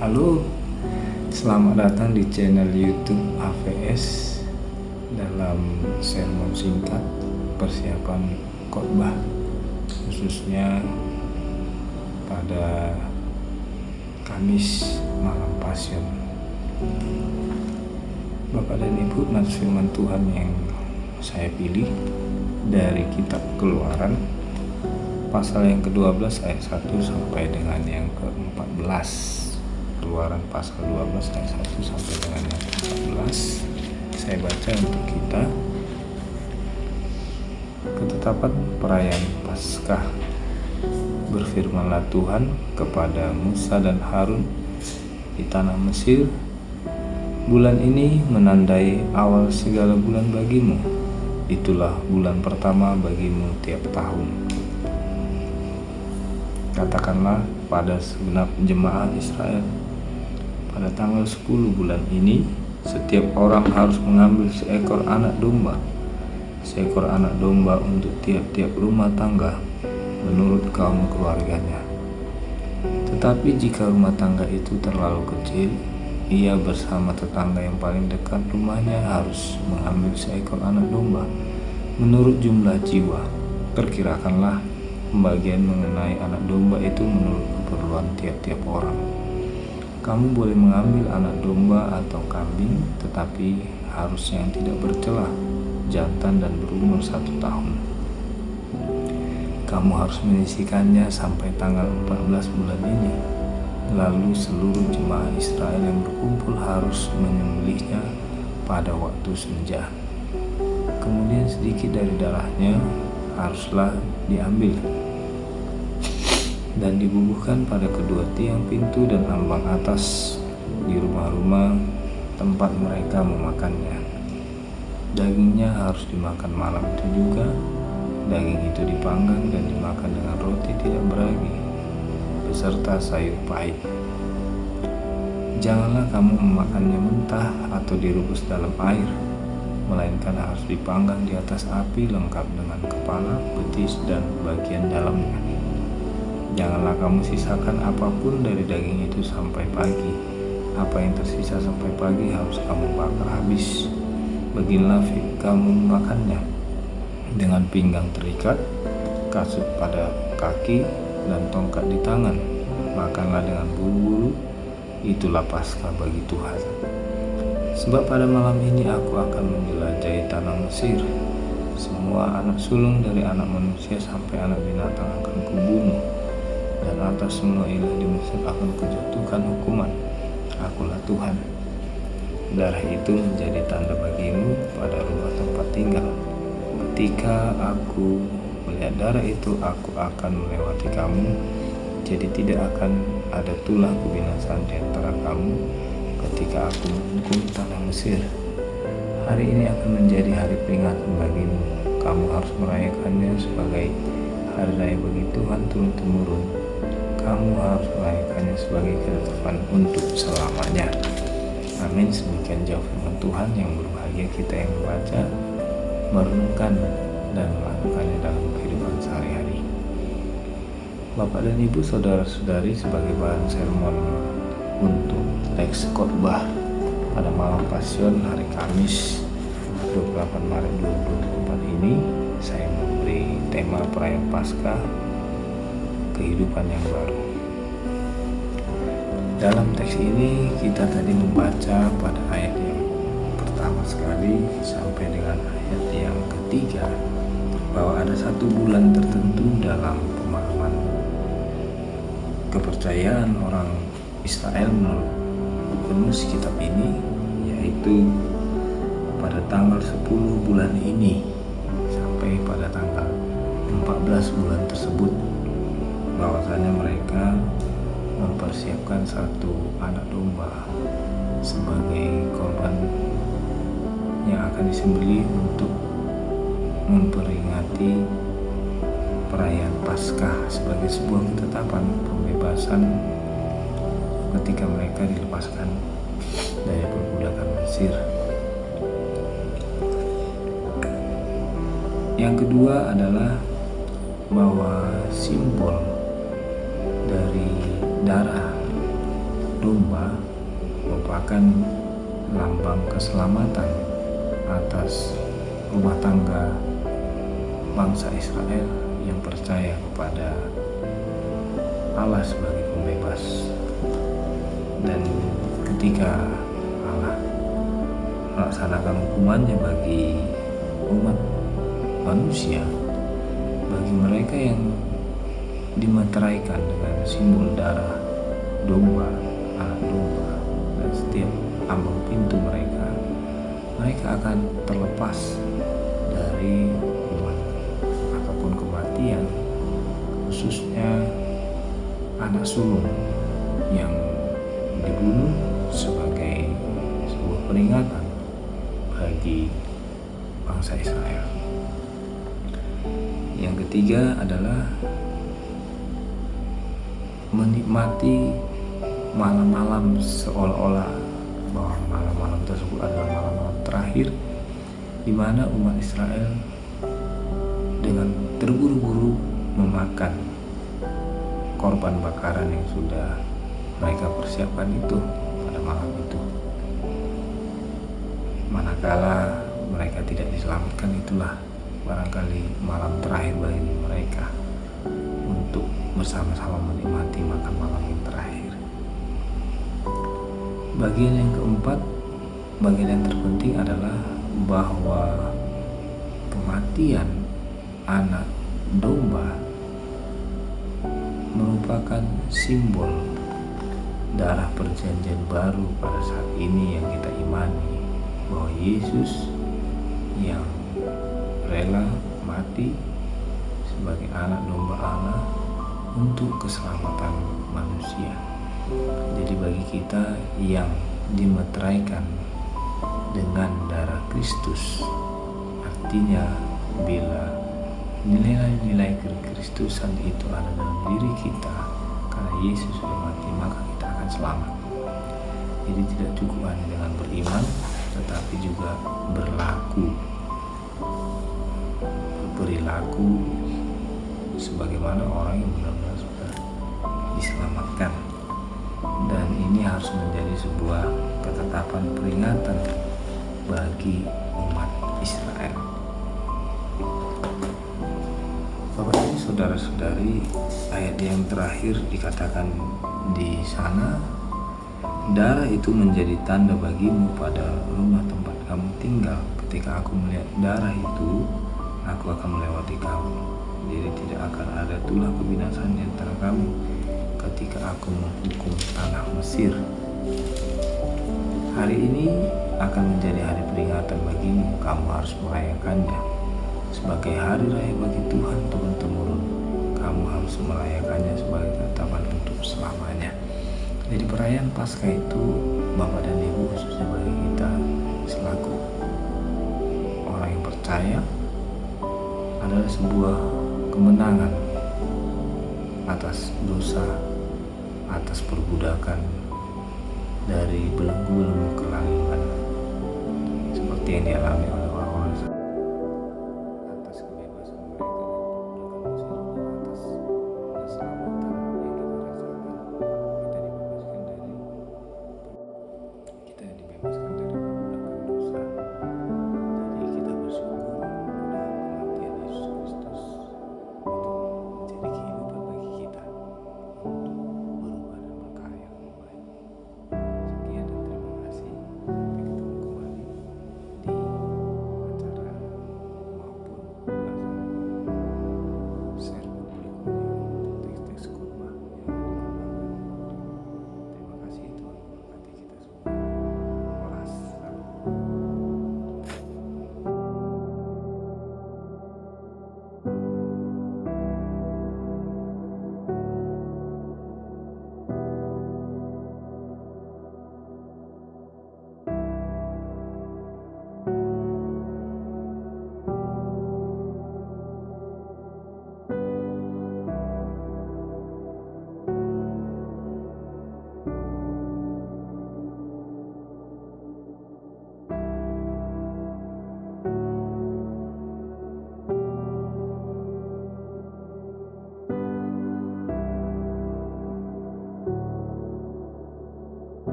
Halo, selamat datang di channel YouTube AVS dalam sermon singkat persiapan khotbah, khususnya pada Kamis malam Passion. Bapak dan Ibu, nats firman Tuhan yang saya pilih dari kitab Keluaran pasal yang ke-12 ayat 1 sampai dengan yang ke-14. Keluaran pasal 12 ayat 1 sampai dengan yang ke-14. Saya baca untuk kita. Ketetapan perayaan Paskah. Berfirmanlah Tuhan kepada Musa dan Harun di tanah Mesir, bulan ini menandai awal segala bulan bagimu. Itulah bulan pertama bagimu tiap tahun. Katakanlah pada segenap jemaah Israel, pada tanggal 10 bulan ini, setiap orang harus mengambil seekor anak domba untuk tiap-tiap rumah tangga menurut kaum keluarganya. Tetapi jika rumah tangga itu terlalu kecil, ia bersama tetangga yang paling dekat rumahnya harus mengambil seekor anak domba menurut jumlah jiwa. Perkirakanlah pembagian mengenai anak domba itu menurut keperluan tiap-tiap orang. Kamu boleh mengambil anak domba atau kambing, tetapi harus yang tidak bercela, jantan dan berumur 1 tahun. Kamu harus menyisihkannya sampai tanggal 14 bulan ini. Lalu seluruh jemaah Israel yang berkumpul harus menyembelihnya pada waktu senja. Kemudian sedikit dari darahnya haruslah diambil dan dibubuhkan pada kedua tiang pintu dan ambang atas di rumah-rumah tempat mereka memakannya. Dagingnya harus dimakan malam itu juga. Daging itu dipanggang dan dimakan dengan roti tidak beragi beserta sayur pahit. Janganlah kamu memakannya mentah atau direbus dalam air, melainkan harus dipanggang di atas api lengkap dengan kepala, betis, dan bagian dalamnya. Janganlah kamu sisakan apapun dari daging itu sampai pagi. Apa yang tersisa sampai pagi harus kamu bakar habis. Beginilah kamu makannya: dengan pinggang terikat, kasut pada kaki, dan tongkat di tangan. Makanlah dengan buru-buru. Itulah Paskah bagi Tuhan. Sebab pada malam ini aku akan menjelajahi tanah Mesir. Semua anak sulung dari anak manusia sampai anak binatang akan kubunuh, dan atas semua ilah di Mesir akan kujatuhkan hukuman. Akulah Tuhan. Darah itu menjadi tanda bagimu pada rumah tempat tinggal. Ketika aku melihat darah itu, aku akan melewati kamu, jadi tidak akan ada tulah kebinasaan di antara kamu ketika aku menghukum tanah Mesir. Hari ini akan menjadi hari peringatan bagimu. Kamu harus merayakannya sebagai hari raya bagi Tuhan turun-temurun. Kamu harus merayakannya sebagai ketetapan untuk selamanya. Amin. Demikian jauh firman Tuhan. Yang berbahagia kita yang membaca, merenungkan, dan melakukannya dalam kehidupan sehari-hari. Bapak dan Ibu, saudara-saudari, sebagai bahan sermon untuk teks khotbah pada malam Passion hari Kamis 28 Maret 2024 ini, saya memberi tema perayaan Paskah, kehidupan yang baru. Dalam teks ini kita tadi membaca pada ayat yang pertama sekali sampai dengan ayat yang ketiga bahwa ada satu bulan tertentu dalam pemahaman kepercayaan orang Israel menurut penulis kitab ini, yaitu pada tanggal 10 bulan ini sampai pada tanggal 14 bulan tersebut, bahwasanya mereka mempersiapkan satu anak domba sebagai korban yang akan disembelih untuk memperingati perayaan Paskah sebagai sebuah ketetapan pembebasan ketika mereka dilepaskan dari perbudakan Mesir. Yang kedua adalah bahwa simbol dari darah domba merupakan lambang keselamatan atas rumah tangga bangsa Israel yang percaya kepada Allah sebagai pembebas. Dan ketika Allah melaksanakan hukumannya bagi umat manusia, bagi mereka yang dimeteraikan dengan simbol darah domba, anak domba, dan setiap ambang pintu mereka akan terlepas dari hukuman ataupun kematian, khususnya anak sulung yang dibunuh sebagai sebuah peringatan bagi bangsa Israel. Yang ketiga adalah menikmati malam-malam seolah-olah bahwa malam-malam tersebut adalah malam-malam terakhir di mana umat Israel dengan terburu-buru memakan korban bakaran yang sudah mereka persiapkan itu pada malam itu. Manakala mereka tidak diselamatkan, itulah barangkali malam terakhir bagi mereka untuk bersama-sama menikmati makan malam yang terakhir. Bagian yang keempat, bagian yang terpenting adalah bahwa kematian anak domba merupakan simbol darah perjanjian baru pada saat ini yang kita imani bahwa Yesus yang rela mati sebagai anak domba Allah untuk keselamatan manusia. Jadi bagi kita yang dimeteraikan dengan darah Kristus, artinya bila nilai-nilai kekristusan itu ada dalam diri kita karena Yesus sudah mati, maka kita akan selamat. Jadi tidak cukup hanya dengan beriman, tetapi juga berperilaku sebagaimana orang yang benar-benar sudah diselamatkan. Dan ini harus menjadi sebuah ketetapan peringatan bagi umat Israel. Bapak Ibu saudara-saudari, ayat yang terakhir dikatakan di sana, darah itu menjadi tanda bagimu pada rumah tempat kamu tinggal. Ketika aku melihat darah itu, aku akan melewati kamu. Jadi tidak akan ada tulah kebinasaan di antara kamu ketika aku menghukum tanah Mesir. Hari ini akan menjadi hari peringatan bagimu. Kamu harus merayakannya sebagai hari raya bagi Tuhan turun-temurun. Kamu harus merayakannya sebagai ketetapan untuk selamanya. Jadi perayaan Paskah itu, Bapak dan Ibu, khususnya bagi kita selaku orang yang percaya, adalah sebuah kemenangan atas dosa, atas perbudakan dari belenggu-belenggu kelaliman seperti yang dialami